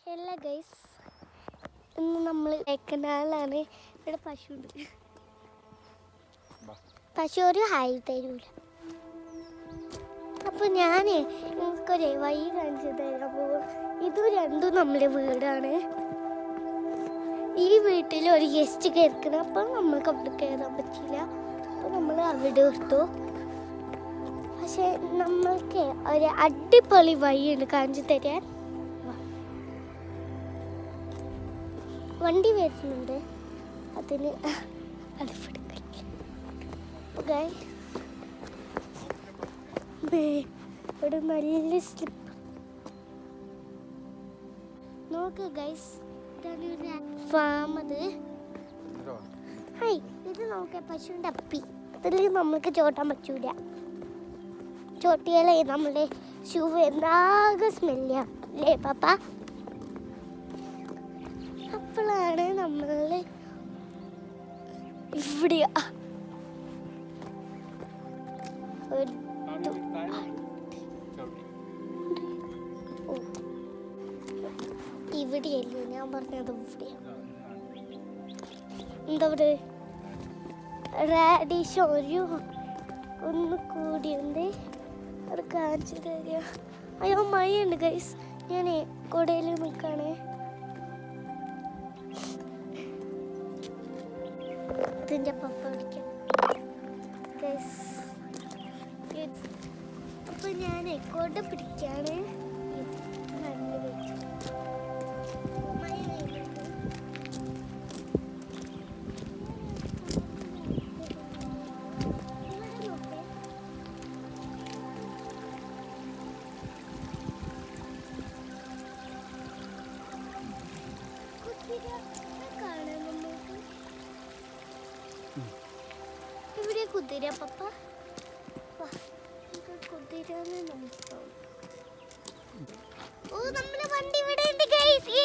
Hello guys, ഇന്ന് നമ്മൾ കനാലാണ്. ഇവിടെ പശുണ്ട്. പശു ഒരു ഹായ് തരൂല. അപ്പോൾ ഞാൻ നിങ്ങൾക്കൊരു വഴി കാണിച്ചു തരാം. അപ്പോൾ ഇത് രണ്ടും നമ്മുടെ വീടാണ്. ഈ വീട്ടിൽ ഒരു ഗസ്റ്റ് കയറിക്കണം. അപ്പോൾ നമ്മൾക്ക് അവിടെ കയറാൻ പറ്റില്ല. അപ്പോൾ നമ്മൾ അവിടെ എടുത്തു. പക്ഷെ നമ്മൾക്ക് ഒരു അടിപൊളി വഴിയുണ്ട് കാണിച്ചു തരാൻ. വണ്ടി വരുന്നുണ്ട്, അതിന് ഇവിടെ നല്ല സ്ലിപ്പ് നോക്ക് ഗൈസ്. ഫാം അത്. ഹായ്, ഇത് നോക്കിയ പശുവിൻ്റെ അപ്പി. ഇതിൽ നമ്മൾക്ക് ചോട്ടാൻ പറ്റൂല. ചോട്ടിയാലേ നമ്മുടെ ഷൂ എന്താകെ സ്മെല്ലാണ് അല്ലേ പാപ്പ? അപ്പോഴാണ് നമ്മൾ ഇവിടെ ഇവിടെയല്ലേ ഞാൻ പറഞ്ഞത്. ഇവിടെയാണ് എന്താ പറയുക, റാഡിഷ് ഒരു ഒന്ന് കൂടിയുണ്ട്. അത് കാണിച്ചു തരിക. അയ്യോ മഴയുണ്ട് ഗൈസ്, ഞാൻ കുടയിൽ നിൽക്കുകയാണ്. ഇതിൻ്റെ പപ്പ പിടിക്കാം ഗൈസ്. അപ്പോൾ ഞാൻ കൊട പിടിക്കാണ്. ഇവിടെ കുതിര പപ്പ, കുതിരന്ന് നോക്കാം. ഓ, നമ്മുടെ വണ്ടി ഇവിടെ ഉണ്ട് ഗൈസ്.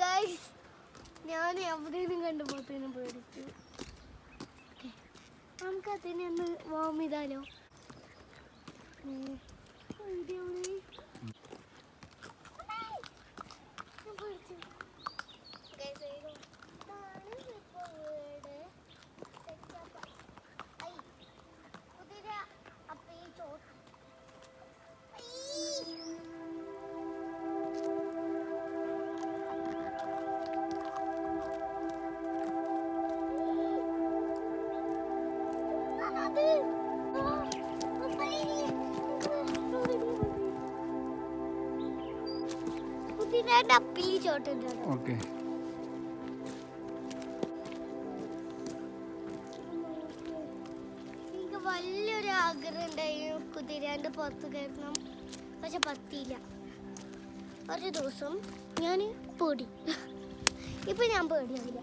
ഗൈസ്, ഞാൻ എവിടെയും കണ്ടുപോത്തേനും പേടിച്ചു. നമുക്ക് അതിനെ ഒന്ന് വാം ചെയ്താലോ? ഓക്കെ, എനിക്ക് വലിയൊരു ആഗ്രഹം ഉണ്ടായിരുന്നു കുതിരാൻ്റെ പുറത്ത് കയറണം. പക്ഷെ പറ്റിയില്ല. ഒരു ദിവസം ഞാൻ പേടി. ഇപ്പം ഞാൻ പേടിയാവില്ല.